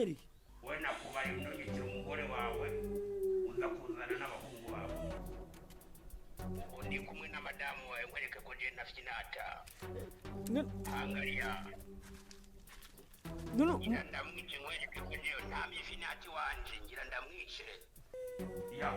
kubera iki we nakubaye unogekera umugore wawe uza kuzana n'abahungu bawe undi kumwe na madamu wawe nkwereke ko je nafite inata angalia ngira ndamwice nkwereke ko je ntamye finati wanje ngira ndamwice ya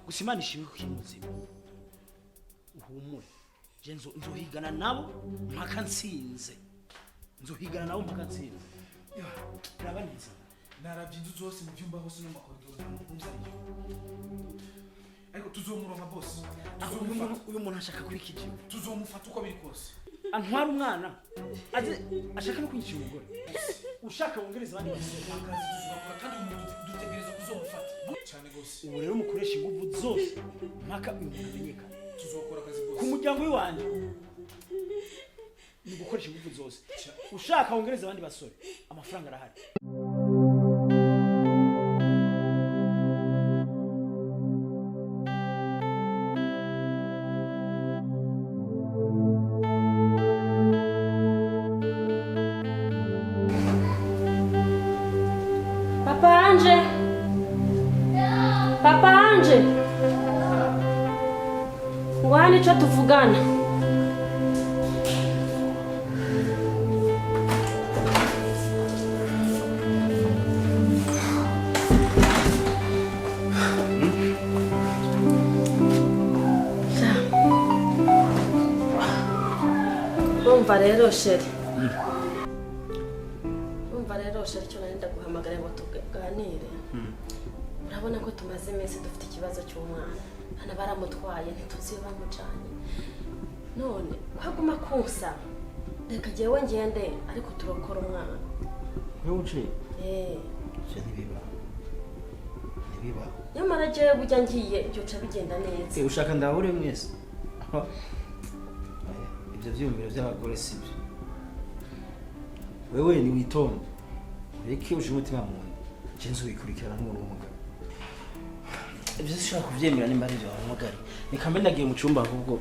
Gusimana ishimwe kukimuzima uhumure je nzohigana nabo mpaka nsinze nzohigana nabo mpaka nsinze rabanyiza naravye inzu zose mu byumba hose no makoridoro n'umuzariyo ariko tuzomuronka boss uyu muntu ashaka kurikije tuzomufata uko biri kose antwara umwana aje ashaka no kwicisha umugore ushaka wongereza abandi akazi tuzakora kandi umuntu dutegereza kuzomufata cyane gose ubu rero mukoresha ingufu zose mpaka umuntu amenyekana tuzokora akazi gose ku muryango w'iwanje ni gukoresha ingufu zose ushaka wongereza abandi basore amafaranga arahari Papa Anje, wani cho tuvugana. Umva rero sheri. Umva rero sheri cyo nenda guhamagara ngo tuganire. Urabona ko tumaze iminsi dufite ikibazo cy'umwana. Hana baramutwaye ntituzi bamujanye. None kwaguma kusa. Reka jewe ngende ariko turokora umwana. Wewe uce? Je nibiba. Nyamara jewe bujya ngiye byo ca bigenda neza. Ushaka ndahure mwese. Ibyo byumviro by'abagore sibyo. Wewe ni witonda. Reke uje umutima mu nda. Jenzo wikurikirana n'umuntu w'umugabo. Ibyo sishaka kuvyemera nimba ari byo wamugari. Nikambe ndagiye mu cyumba ahubwo.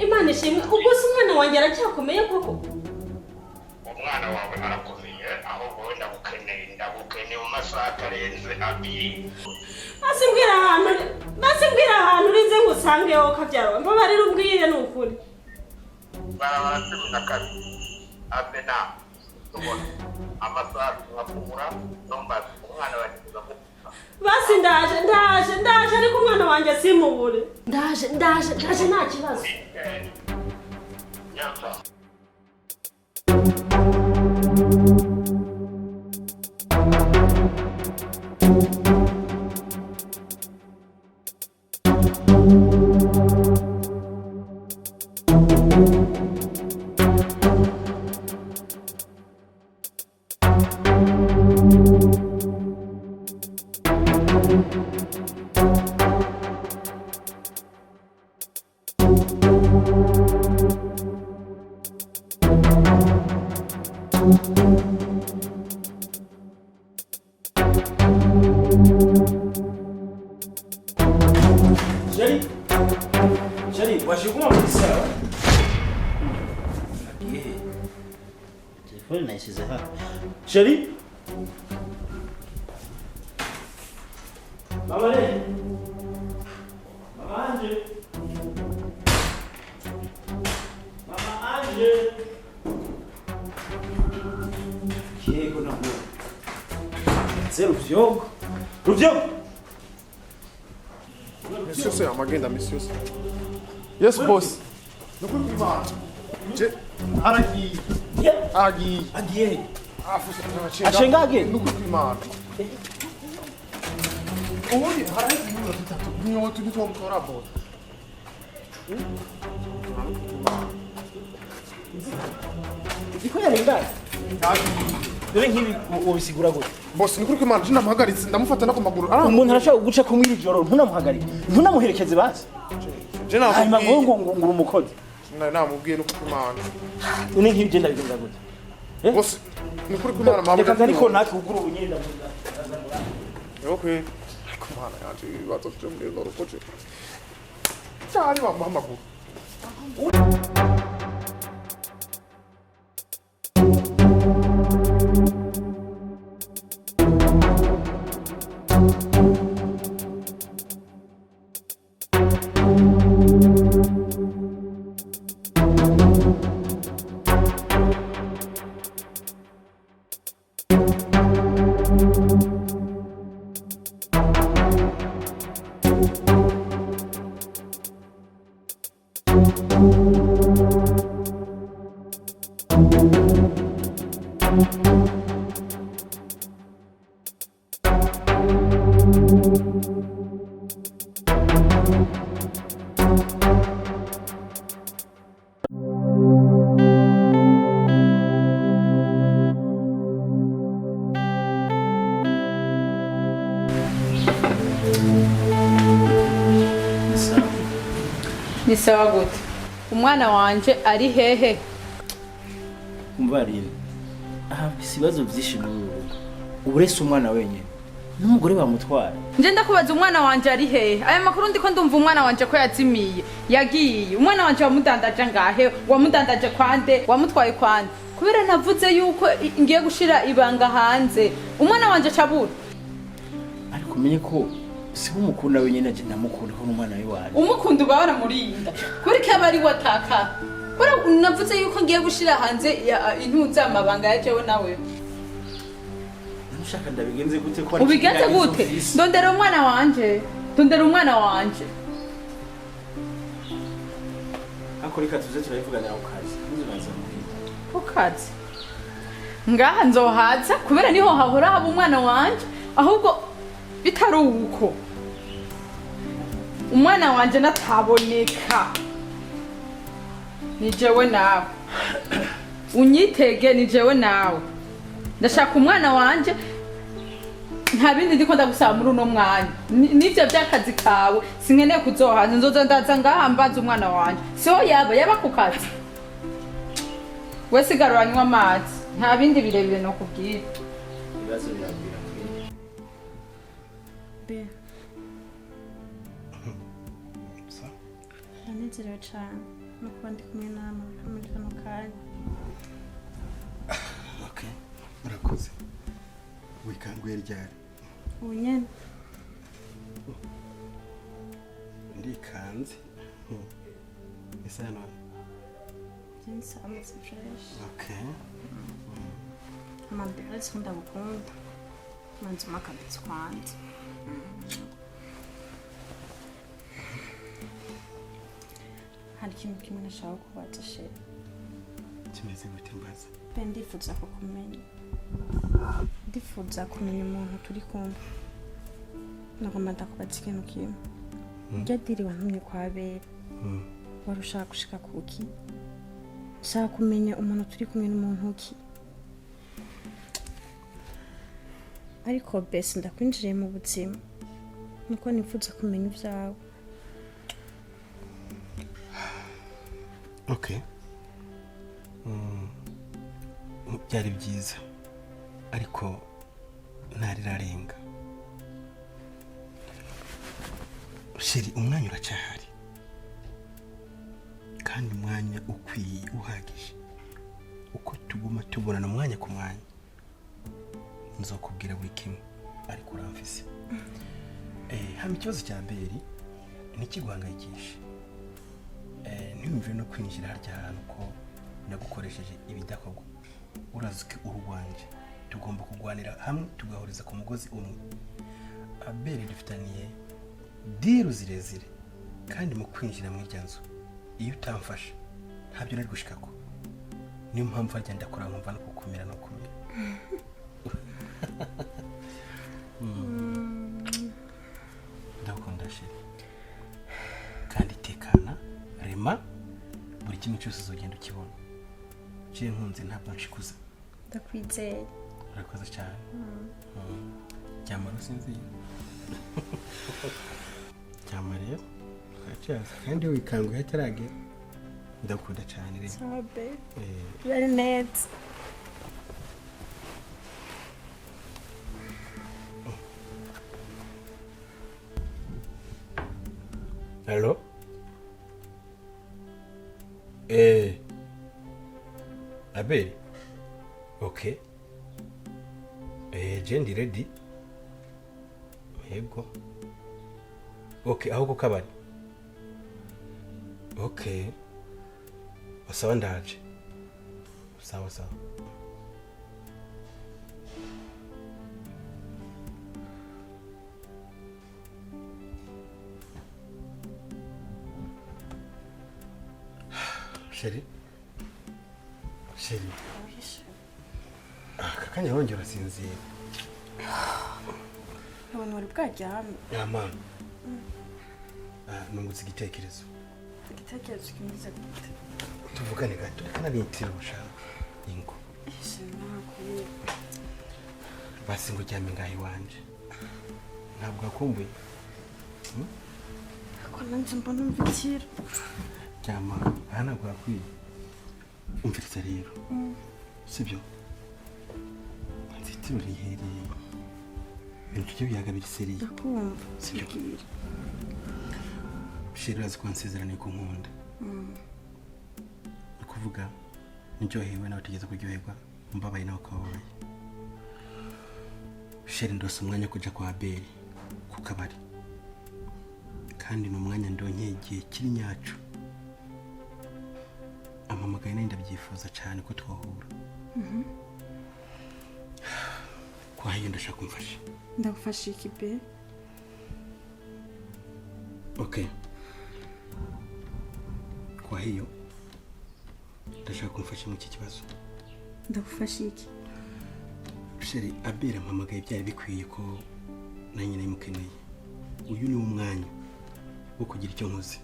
Imana ishimwe ubwo se umwana wanjye aracyakomeye koko umwana wawe arakomeye aho wowe ndagukeneye mu masaha atarenze abiri basimbwira ahantu urize ngo usangeho kabyara mbabarira umbwire ni ukuri barabara 12 abena tubona amasaha nkakubura nomba umwana wagize basi ndaje ariko umwana wanjye simubure ndaje nta kibazo nyamba Jerry, washikuma msawa? Telefone naisize hapa. Jerry? Mama le. Mama Anje. Mama Anje. Kiego na huo. Zero vyogo. Ruvyogo. Monsieur, amagenda monsieur. Yes, boss. Nukuri kw'Imana. Agiye. Agiye. Afusa Ashenga agiye. Nukuri kw'Imana. Ubundi haraheze iminota 3. Niyo tugitwara boss. Iko yarenga. Dore nkibi ubisigura gute? Boss, nukuri kw'Imana ndinamuhagaritse ndamufata no ku maguru. Umuntu arashaka guca ku mwiri joro ntunamuhagarike. Ntunamuherekeze basi. Je namubwiye ngo umukozi. Namubwiye nukuri kw'Imana. Une nkibi genda bigenda gute? Boss, nukuri kw'Imana mama. Reka ariko ntaki kugura ubunyenda. Okay. Kumana yaje ibibazo byo muri zo rukoje. Cyari bamuhamagura. Ni sawa gute? Umwana wanje ari hehe? Umvarire. Isibazo byinshi n'ubu. Uburese umwana wenyine. N'umugore bamutwara. Nje ndakubaza umwana wanje ari hehe? Aya makuru ndiko ndumva umwana wanje ko yazimiye. Yagiye. Umwana wanje wamudandaje ngahe? Wamudandaje kwande? Wamutwaye kwande? Kubera navuze yuko ngiye gushira ibanga hanze. Umwana wanje cabura. Ariko umenye ko si umukunda wenyine aje namukunda ko n'umwana we waje. Umukunda ubara murinda. Kuri ke bari wataka. Kora navuze yuko ngiye gushira hanze intuza amabanga yajewe nawe. Namushaka ndabigenze gute ko Ubigenze gute? Ndondera umwana wanje. Ndondera umwana wanje. Akoreka tuze turayivugana ku kazi. Ntuzaza muhira. Ku kazi. Ngaha nzohaza kubera niho hahora haba umwana wanje ahubwo bitari uko. Umwana wanje nataboneka. Ni jewe nawe. Unyitege ni jewe nawe. Ndashaka umwana wanje nta bindi ndiko ndagusaba muri uno mwanya. Nivyo byakazi kawe sinkeneye kuzohaza nzoza ndaza ngaha mbaza umwana wanje. Siho yaba ku kazi. We sigaruranywa amazi. Nta bindi birebire no kubwira. Ibibazo birabwira kuri. Ndanezerewe cyane. no kuba ndi kumwe namwe muri kano kanya. Okay, murakoze. Wikanguye ryari? Ubu nyene. Ndikanze. Ese none? Jinsi ameze fresh. Okay. Amambere sikunda gukunda. Manzi makabitsi kwanza. Hari ikintu kimwe nashaka kubaza sheri. Kimeze gute mbaza? Pe ndifuza kukumenya. Ndifuza kumenya umuntu turi kumwe. Nagomba ndakubaza ikintu kimwe. Njya diri wantumye kwa Abel. Wari ushaka gushika kuki? Shaka kumenya umuntu turi kumwe n'umuntu ki? Ariko bese ndakwinjiriye mu buzima. Niko nifuza kumenya ibyawe. Okay. Byari byiza. Ariko ntarirarenga. Sheri, umwanya uracyahari. Kandi umwanya ukwiye uhagije. Uko tuguma tubonana umwanya ku mwanya. Nzokubwira buri kimwe ariko uramfise. Hama ikibazo cya Abel nikiguhangayikisha. Ntiyumve no kwinjira harya hantu ko nagukoresheje ibidakorwa. Urazike urwanje. Tugomba kugwanira hamwe tugahuriza ku mugozi umwe. Abel dufitaniye diru zirezire kandi mu kwinjira mu iryanzu iyo utamfasha ntabyo nari gushikako. Niyo mpamvu ajya ndakora nkumva no kukumira no kumira. Ndakunda sheri. Kandi tekana rema buri kimwe cyose uzogenda ukibona. Je nkunze ntabwo nshikuza. Ndakwizeye. Urakoze cyane. Cyamara usinziye. Cyamara kachaza kandi wikanguye hataragera. Ndakunda cyane rero. Sabe. Very net. Hello? Abel? Okay. Jendi ready? Yego. Okay, aho kukabari. Okay. Sawa ndaje. Sawa sawa. Sheri? Sheri? Kakanya wongera sinziye. Abantu bari bwajyame. Yama. Nungutse igitekerezo. Igitekerezo kimeze gute? Tuvugane gato kana nitira ushaka. Ingo. Ese nakuye. Basi ngo cyame ngahi wanje. Ntabwo akumbuye. Ko nanjye mbona umvikira. Cyama hana gwakwiye. Umviriza rero. Sibyo? Nzitiro rihereye. Ibintu byo byagabira seriye. Ndakumva. Sibyo? Sheri azi kwansezerane ku nkunda. Kuvuga njyohewe nawe tugeze kuryoherwa mbabaye nawe kabaye. Sheri ndose umwanya kuja kwa Abel ku kabari. Kandi no mwanya ndonye igihe kiri nyacu. Amamagaye nenda byifuza cyane ko twahura. Kwa hiyo ndashaka kumfasha. Ndagufasha iki be? Okay. Kwa hiyo ndashaka kumfasha mu iki kibazo. Ndagufasha iki? Sheri, Abel amamagaye byari bikwiye ko nanjye nayimukeneye. Uyu ni umwanya wo kugira icyo nkoze.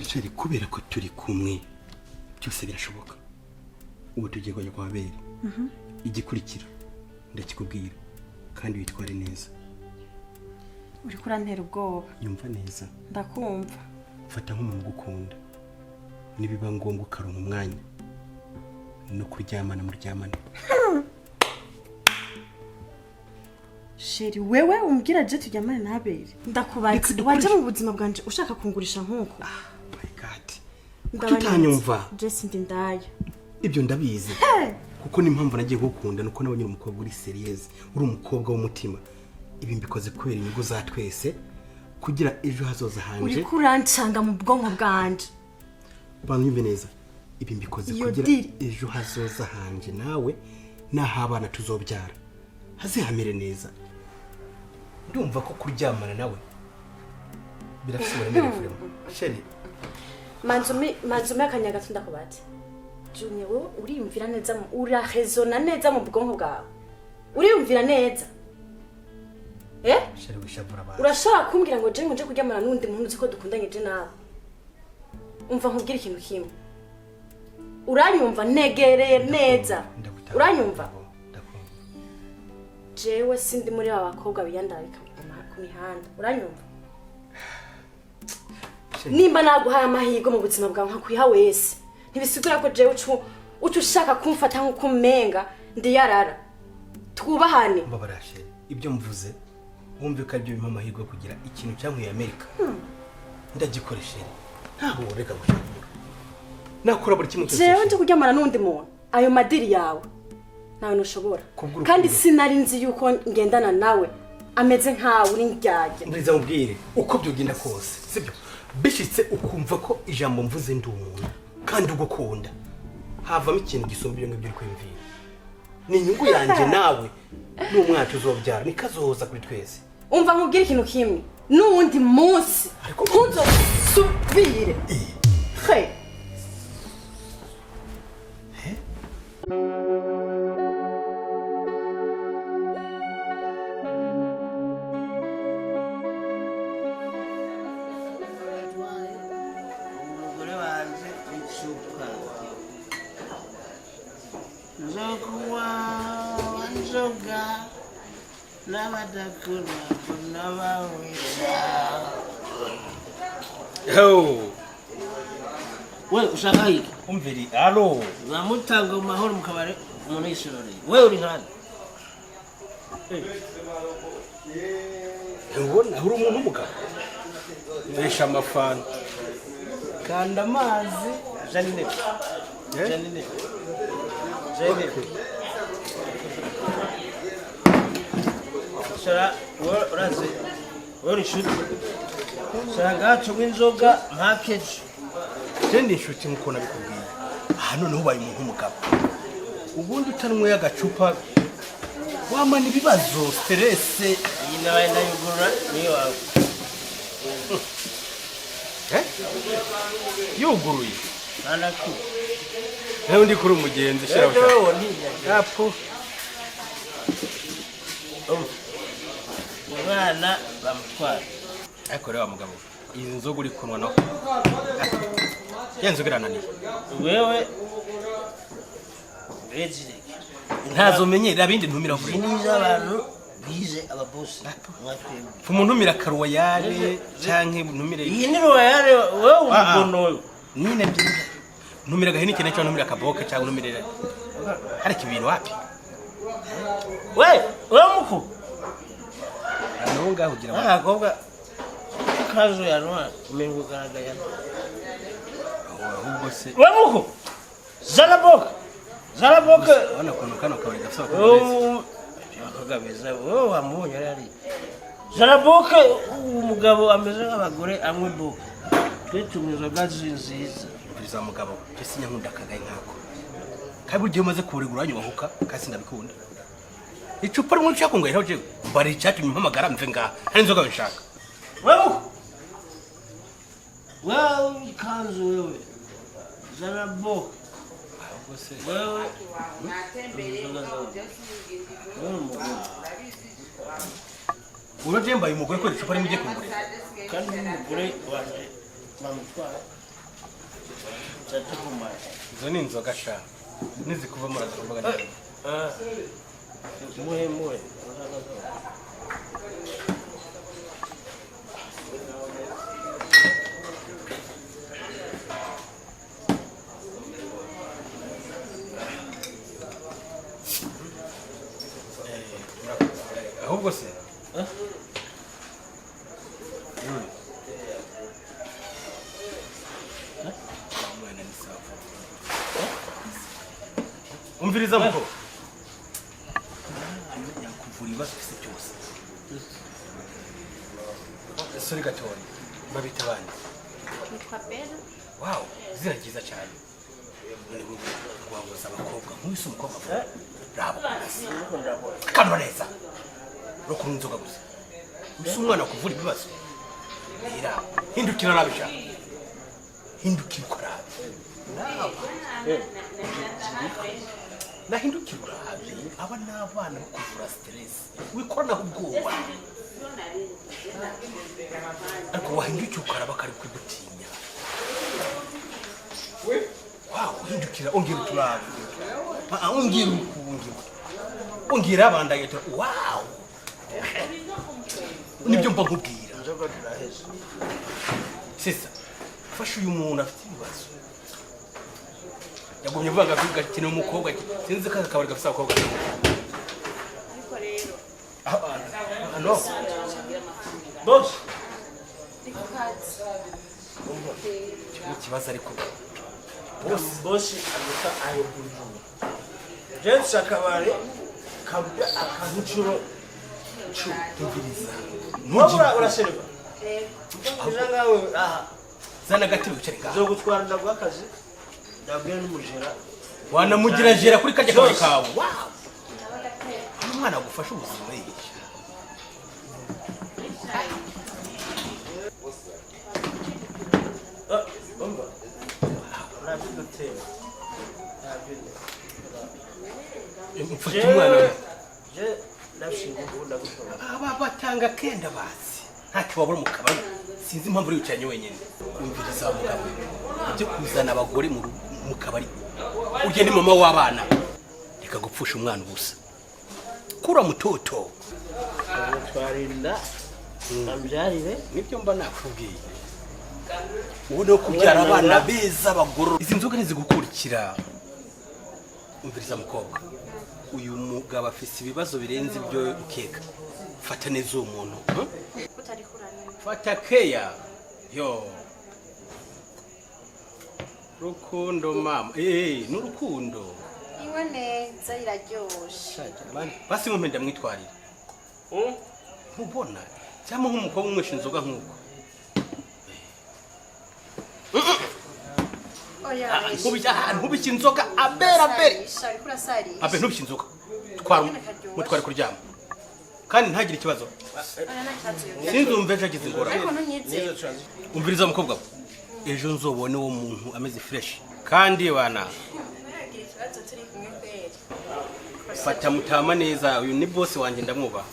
Sheri, kubera ko turi kumwe byose birashoboka. Ubu tugiye kujya kwa Abel. Igikurikira ndakikubwira kandi witware neza. Uri kurantera ubwoba. Yumva neza. Ndakumva. Fata nk'umuntu gukunda. Nibiba ngombwa ukaronka umwanya no kuryamana muryamana. Sheri, wewe umbwira je tujyamane na Abel. Ndakubaza waje mu buzima bwanje ushaka kungurisha nkuko. My God. tutanyumva Jesse ndi Indaya ibyo ndabizi kuko n'impamvu nagiye gukunda nuko nabonye umukobwa uri serious uri umukobwa w'umutima ibi mbikoze kubera inyungu za twese kugira ejo hazoza hanje uri kurancanga mu bwonko bwanje banyumve neza ibi mbikoze kugira ejo hazoza hanje nawe naho abana tuzobyara hazihamire neza ndumva ko kuryamana nawe birafise uburemere vraiment sheri manzume akanyaga tunda kubati Junior wowe uriyumvira neza urahezona neza mu bwonko bwawe uriyumvira neza sheri wishavura abantu urashaka kumbwira ngo je nje kuryamana n'undi muntu uzi ko dukundanye je nawe umva nkubwira ikintu kimwe uranyumva negereye neza uranyumva jewe sindi muri aba bakobwa biyandarika ku mihanda uranyumva nimba naguhaye amahirwe mu buzima bwawe nkakwiha wese ntibisigura ko jewe ushaka kumfata nk'uko umenga ndiyarara twubahane mbabarashe ibyo mvuze wumve ko ibyo bimpa amahirwe kugira ikintu cyankwiye Amerika ndagikoresheje ntaho reka gushakura nakora buri kimwe cyose jewe nje kuryamana n'undi muntu ayo madiri yawe nawe ntushobora kandi sinari nzi yuko ngendana nawe ameze nkawe uri Indyarya ndiza mubwire uko byogenda kose sibyo bishitse ukumva ko ijambo mvuze ndi umuntu kandi ugukunda havamo ikintu gisomba ibyo ngibyo uri kwimvira ni inyungu yanjye nawe n'umwacu uzobyara nikazohoza kuri twese umva nkubwire ikintu kimwe n'uwundi munsi ntuzosubire we ushaka iki umviri alo namutanga mu mahoro mu kabare umuntu yishoreye we uri hano ubona uri umuntu umugabo nesha amafana kanda amazi Janine shara uraze uri shuti shanga cyo inzoga package Jendi inshuti nkuko nabikubwiye hano niho baye umuntu umugabo ubundi utanwe agacupa wamana ibibazo stress yina wenda yugura niyo wawe yuguruye nanaku nawe ndi kuri umugenzi shira apo umwana bamutwara ariko reba mugabo izi nzoga uri kunwa naho yenzo girananiye wewe bezire ntazo menyera bindi ntumira vuba niza abantu bize ababosi mwatwemwe umuntu umira karuwa yare canke ntumire iyi ni royale wewe umugono nine byinga ntumira gahini kene cyo ntumira kaboke cyangwa ntumire hari kibintu wapi we muko anonga hugira wa akobwa kazo ya nwa umengo garagaya ahubwo se we muko zaraboka wana kuno kano kawari gafisa akagabeza wowe wamubonye ari zaraboka umugabo ameze nk'abagore amwe boka twetumizo gazi nziza biza mugabo cyesinya nkunda kagaye nkako kabi ugiye umaze kuregura nyubahuka kasi ndabikunda icupa rimwe nshaka ngo iraho jewe bari cyatumye mpamagara mve nga hari inzoga bishaka wewe kanzu wewe zaraboka wewe urajembaye umugore ko icupa rimwe ugiye kugura kandi umugore wanje bamutwara cyatukumara izo ni inzoga sha nizikuva murazavuga neza muhe ahubwo se umviriza muko yakuvura ibibazo byose byose sori gatori babita bande nitwa Abel. wow zira ryiza cyane wabuza abakobwa nk'uyu umukobwa rabo kandi neza no kunywa inzoga gusa uyu umwana kuvura ibibazo ira hindukira nabisha hindukira ukorabe nahindukira urabe aba n'abana bo kuvura stress wikoranaho ubwoba ariko wahindukira ukaraba kari kwigutinya wow hindukira ongera turabe ongera abandaye wow nibyo mba nkubwira nzoga turaheze sisa fasha uyu muntu afite ibibazo yagumye vuga gakina umukobwa sinzi ko akabari gafite abakobwa Ariko rero no boss ikibazo ariko boss aguta ayo kujuma James akabare kabya akanucuro tumviriza Mubura uraserva ngawe aha zana gatebe wicare ngaho zo gutwara ndagwa akazi ndabwiye n'umujera wanamugira jera kuri karya kawe kawe wow umwana agufasha ubuzima yisha bomba nabiduteye mfite umwana je ndashinga ukunda gukora aba batanga kenda basi ntacyo wabura mu kabari sinzi impamvu uri wicaranye wenyine umviriza wa mugabo ibyo kuzana abagore mu kabari urya ni mama w'abana reka gupfusha umwana ubusa kura mutoto twarinda ambyarire nibyo mba nakubwiye ubu no kubyara abana beza abagoro izi nzoga ntizigukurikira umviriza mukobwa uyu mugabo afise ibibazo birenze ibyo ukeka fata neza uwo muntu fata keya yo rukundo mama n'urukundo iwe neza iraryoshe basi mumpe ndamwitwarira ntubona cyangwa nk'umukobwa umwisha inzoga nk'uko ntubike inzoga abera abe ntubike inzoga mutware kuryama kandi ntagire ikibazo sinzumve ejo agize ingorane umviriza mukobwa ejo nzobone uwo muntu ameze fresh kandi wana fata mutama neza uyu ni boss wanjye ndamwubaha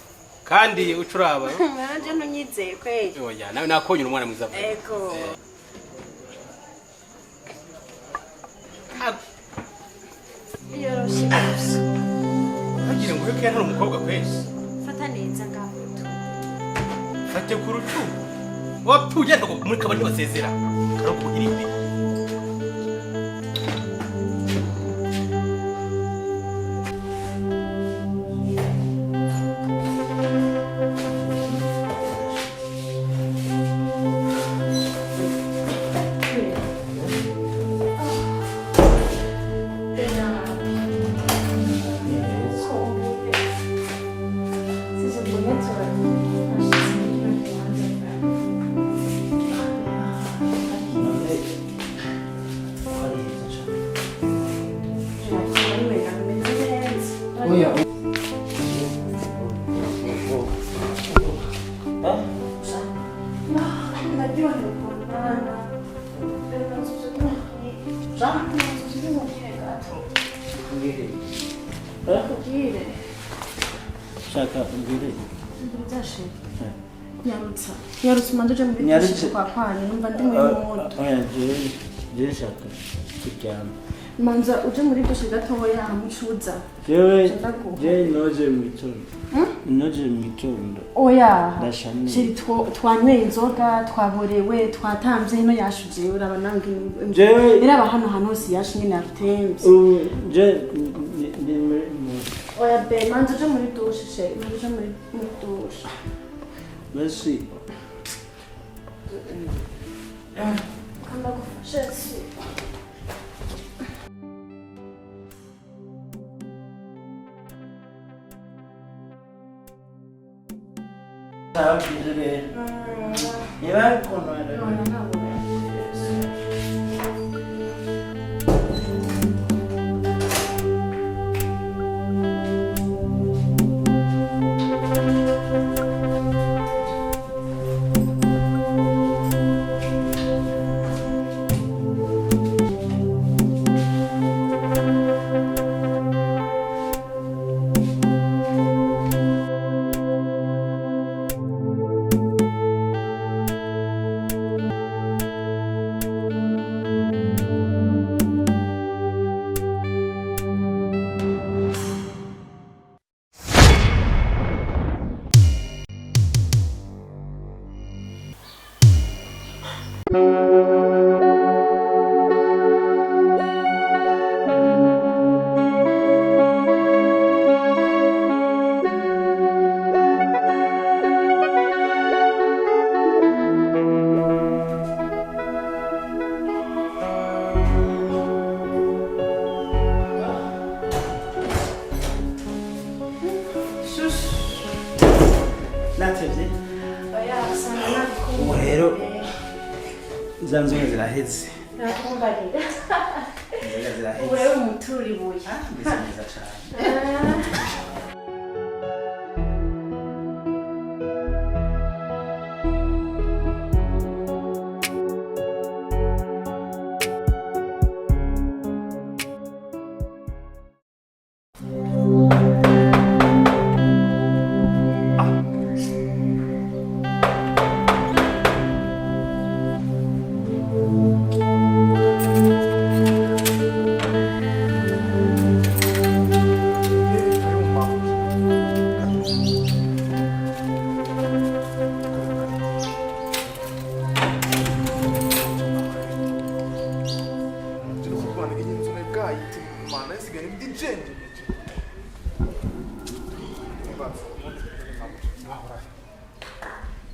kandi ucuraba nanje ntunyizeye kweli oya nawe nakonye umwana mwiza ego yoroshe gusa agira ngo yuko yari umukobwa kweli fata neza ngaho fate ku rucu wapfuye ngo muri kabari basezera karoko kugira ibi shaka mbere yarutse umanza uje muri byinshi kwa kwanya numva ndi muri moto oya je shaka kuryama manza uje muri byinshi gatoya amucuza jewe noje mu gitondo oya ndashamiye shiri twanyweye inzoga twaborewe twatamvye hino yashuje uraba nange jewe iraba hano hano hose yashi nyine yatemvye je oya be manza uje muri dushe she uje muri dushe merci kamba gufasha si natevye ubu rero za nzoga ziraheze nakumbarira inzoga ziraheze ubu rero umuturura ibuye mbese neza cane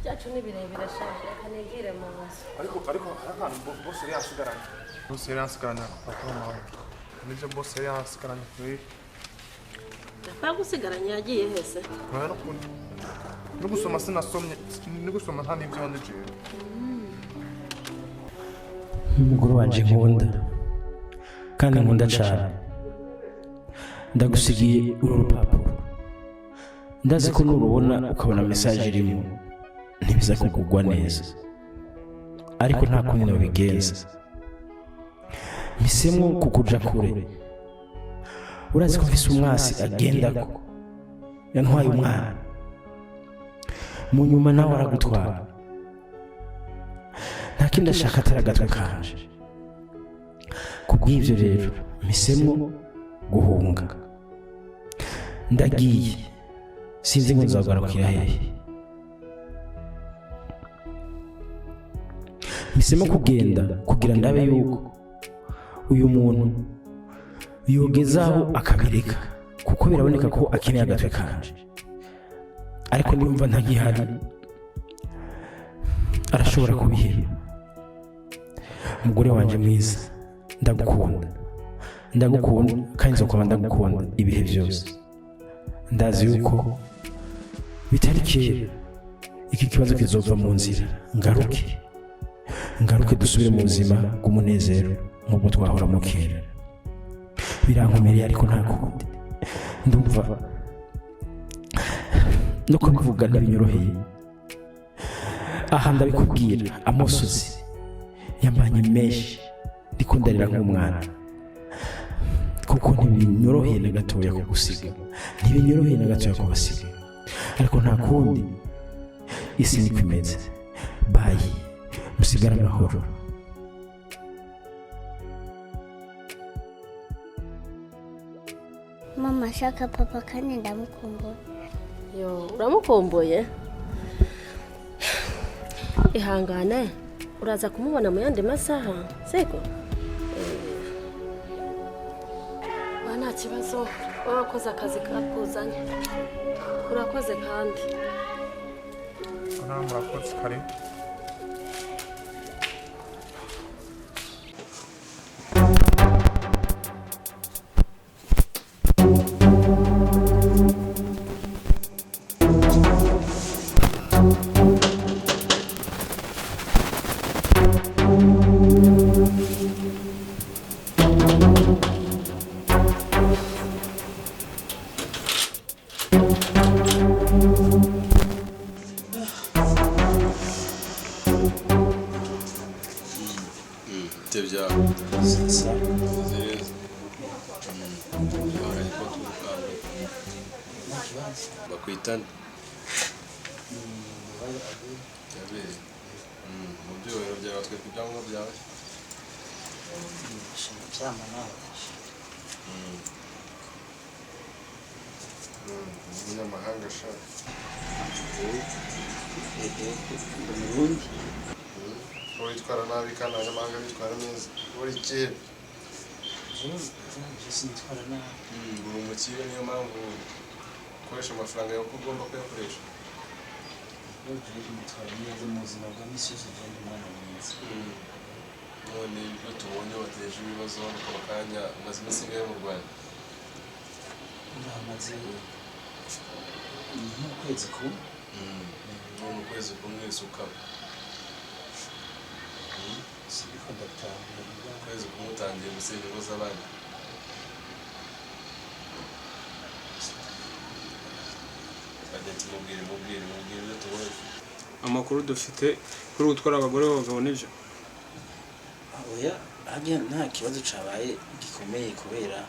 byacu ni birebire shaka reka nigire mu nzu ariko harakantu bose yari yasigaranye papa mama nibyo bose yari yasigaranye kuri bagusigaranye yagiye hese no gusoma sinasomye no gusoma nta n'ibyo ndije umugore wanje nkunda kandi nkunda cyane ndagusigiye uru rupapuro ndazi ko nurubona ukabona message irimo ntibiza kugugwa neza ariko nta kundi nobigenza mpisemo kukuja kure urazi ko mfise umwasi agendako yantwaye umwana mu nyuma nawe aragutwara nta kindi ashaka atari agatwe kanje kubw'ivyo rero mpisemo guhunga ndagiye sinzi ngo nzagarukira hehe mpisemo kugenda kugira ndabe yuko uyu muntu yogezaho akabireka kuko biraboneka ko akeneye agatwe kanje ariko nimba ntagihari arashobora kubiheba umugore wanje mwiza ndagukunda kandi nzokoma ndagukunda ibihe byose ndazi yuko bitari kera iki kibazo kizova mu nzira ngaruke dusubire mu buzima bw'umunezero nk'ubwo twahoramo kera birankomereye ariko nta kundi ndumva no kubivuga ntibinyoroheye aha ndabikubwira amosozi yambanye menshi ndiko ndarira nk'umwana kuko ntibinyoroheye na gatoya kugusiga ntibinyoroheye na gatoya kubasiga ariko nta kundi isi niko imeze bayi musigara amahoro mama ashaka papa kandi ndamukumbuye yo uramukumbuye ihangane uraza kumubona mu yandi masaha seko nta kibazo wakoze akazi kakuzanye urakoze kandi murakoze kare bite byawe Sasa zireza ariko tukanga bakwitana Abel mu byohero byawe twe kubyanwa byawe cyama nawe umunyamahanga ashaka Umurundi witwara nabi kandi abanyamahanga bitwara neza uri kera sinitwara nabi uri umukire niyo mpamvu ukoresha amafaranga yawe uko ugomba kuyakoresha nitwara neza mu buzima bwa misi yose ugenda umwana mwiza none ibyo tubonye wateje ibibazo ariko bakanya umaze iminsi ingahe mu Rwanda namaze nk'ukwezi kumwe none ukwezi kumwe usukamo siko ndatangira ukwezi kumwe utangiye gusenya ingo z'abandi twajya tumubwire ibyo tubonye amakuru dufite kuri gutwara abagore b'abagabo nibyo oya hajya nta kibazo cabaye gikomeye kubera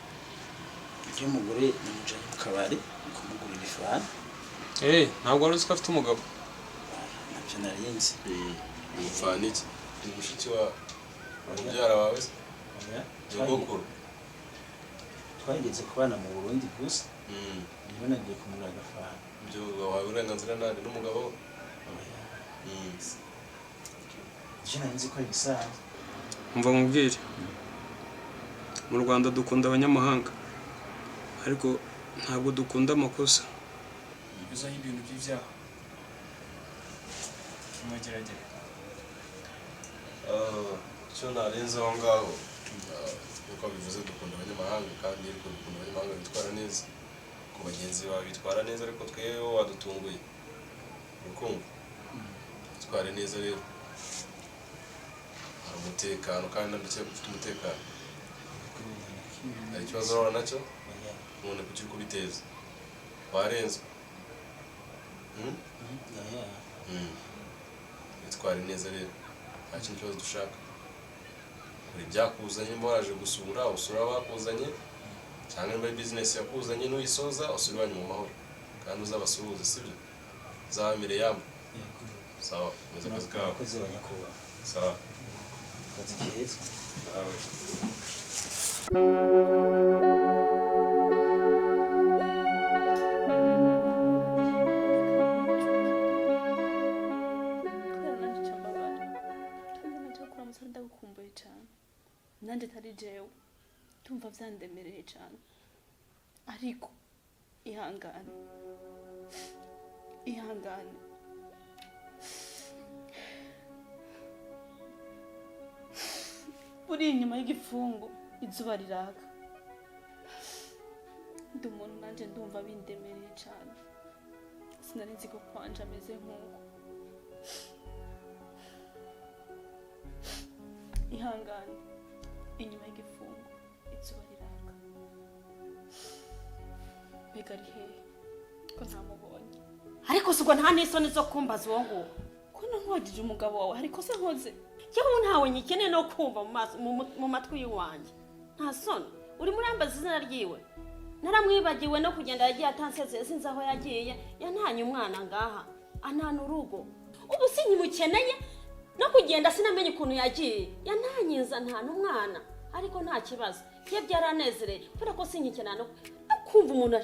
ibyo umugore namujanye mu kabari kumugurira ifani ntabwo wari uzi ko afite umugabo nabyo narinzi umufana iki ni mushiki wa mubyara wawe se nyogokuru twageze kubana mu Burundi gusa niba nagiye kumugura agafani ibyo wawe uburenganzira nande n'umugabo je narinzi ko ari bisanzwe umva mubwire mu Rwanda dukunda abanyamahanga ariko ntabwo dukunda amakosa bizaho ibintu by'ibyaha mugeragere icyo narenze aho ngaho nk'uko bivuze dukunda abanyamahanga kandi ariko dukunda abanyamahanga bitwara neza ku bagenzi bawe bitwara neza ariko twewe wadutunguye urukumva twitware neza rero hari umutekano kandi ndetse ufite umutekano hari ikibazo urabona nacyo none kuki uri kubiteza warenze witware neza rero nta kindi kibazo dushaka buri byakuzanye mba waje gusura usura abakuzanye cyangwa niba bizinesi yakuzanye n'uyisoza usura iwanyu mu mahoro kandi uzabasuhuze sibyo uzabamire yambo sawa meze akazi kawe sawa akazi keza nawe nanjye tari jewe tumva byandemereye cyane ariko ihangane uri inyuma y'igifungo izuba riraka ndi umuntu nanjye ndumva bindemereye cyane sinari nzi ko kwanje ameze nk'uko ihangane inyuma y'igifungo izuba riraka mbega ari hehe ko ntamubonye ariko sigwa nta n'isoni zo kumbaza uwo nguwo ko nahwagije umugabo wawe hari ikosa nkoze yewe ntawe nyikeneye no kumva mu matwi y'iwanjye nta soni uri murambaza izina ryiwe naramwibagiwe no kugenda yagiye atansezeye sinzi aho yagiye yantanye umwana ngaha antana urugo ubu sinyimukeneye no kugenda sinamenye ukuntu yagiye yantanyiza nta n'umwana ariko nta kibazo ye byaranezereye kubera ko sinyikeneye no kumva umuntu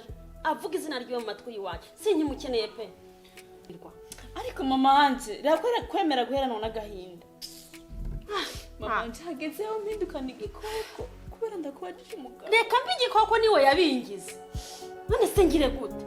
avuga izina ryiwe mu matwi y'iwanjye sinyimukeneye pe ariko mama wanje kwemera guheranwa n'agahinda mama wanje hagezeho mpindukana igikoko kubera ndakubajije umugabo reka mbi igikoko niwe yabingize none se ngire gute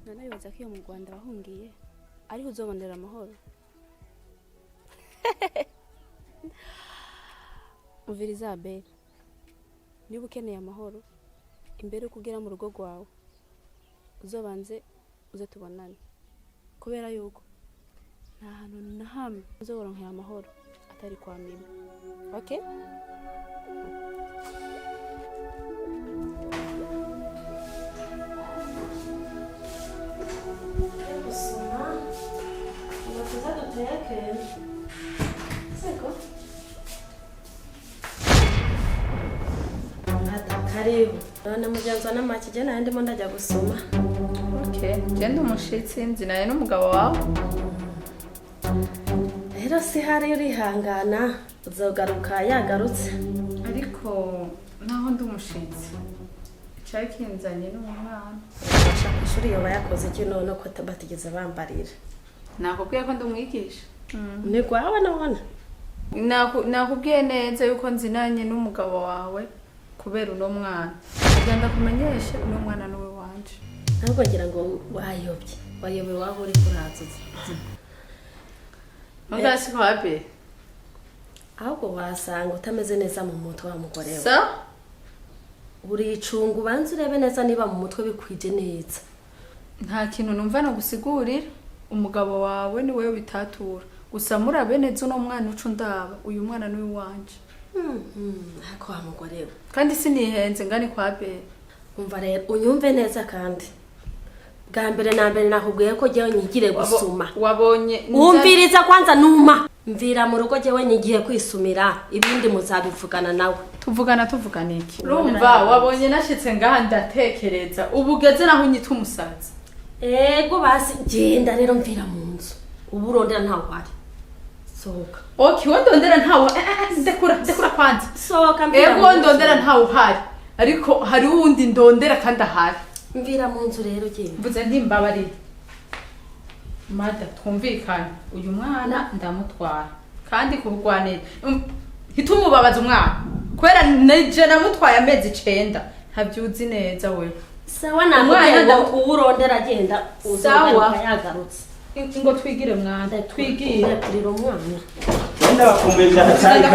nanabibaza ko iyo mu Rwanda wahungiye ariho uzobonera amahoro Umviriza Abel, niba ukeneye amahoro imbere yo kugera mu rugo rwawe uzobanze uze tubonane, kubera yuko nta hantu na hamwe uzoronka amahoro atari kwa mimi. Okay? Gusoma ngo tuza duteke seko karibu none mugenzi na make je naye ndimo ndajya gusoma. Okay, genda umushitsi nzi naye n'umugabo wawe. Rero si hari urihangana uzogaruka yagarutse. Ariko naho ndi umushitsi cyari kinzanye n'umwana. Bashaka ishuri yoba yakoze iki none ko batigeze bambarira. Nakubwiye ko ndumwigisha. Ni gwawe nabona. Nakubwiye neza yuko nzinanye n'umugabo wawe kubera uno mwana. Ugenda kumenyesha uno mwana niwe wanje. Ntabwo ngira ngo wayobe waho uri kurazuza. Ntugasi ko Abel. Ahubwo wasanga utameze neza mu mutwe wa mugore we. So? Uri icungu banze urebe neza niba mu mutwe bikwije neza. Nta kintu numva no gusigurira. Umugabo wawe ni wewe bitatura. Gusa murabe neza uno mwana ucu ndaba. Uyu mwana niwe wanje. Hako wa mugore we. Kandi sinihenze ngani kwa Abel. Umva rero unyumve neza kandi. Bwa mbere na mbere nakubwiye ko jewe nyigire gusuma. Wabonye umviriza kwanza numa. Mvira mu rugo jewe nyigiye kwisumira ibindi muzabivugana nawe. Tuvugana iki? Rumva wabonye nashitse ngaha ndatekereza. Ubugeze naho unyita umusazi. Ego basi genda rero mvira mu nzu. Uburondera ntaho ari. Sohoka. Okay, wondondera ntaho ndekura kwanza. Sohoka mvira. Ego wondondera ntaho hari. Ariko hari uwundi ndondera kandi ahari. Mvira mu nzu rero genda. Mvuze ntimbabarire. Mada twumvikane. Uyu mwana ndamutwara. Kandi kubugwanira. Hitumubabaza umwana. Kwera neje namutwaye amezi 9. Ntabyuzi neza we. Sawa namubwiye ngo uburondera agenda uzogaruka yagarutse. Ngo twigire mwana. Twigire kurira umwana. Ndabakumbuye cyane.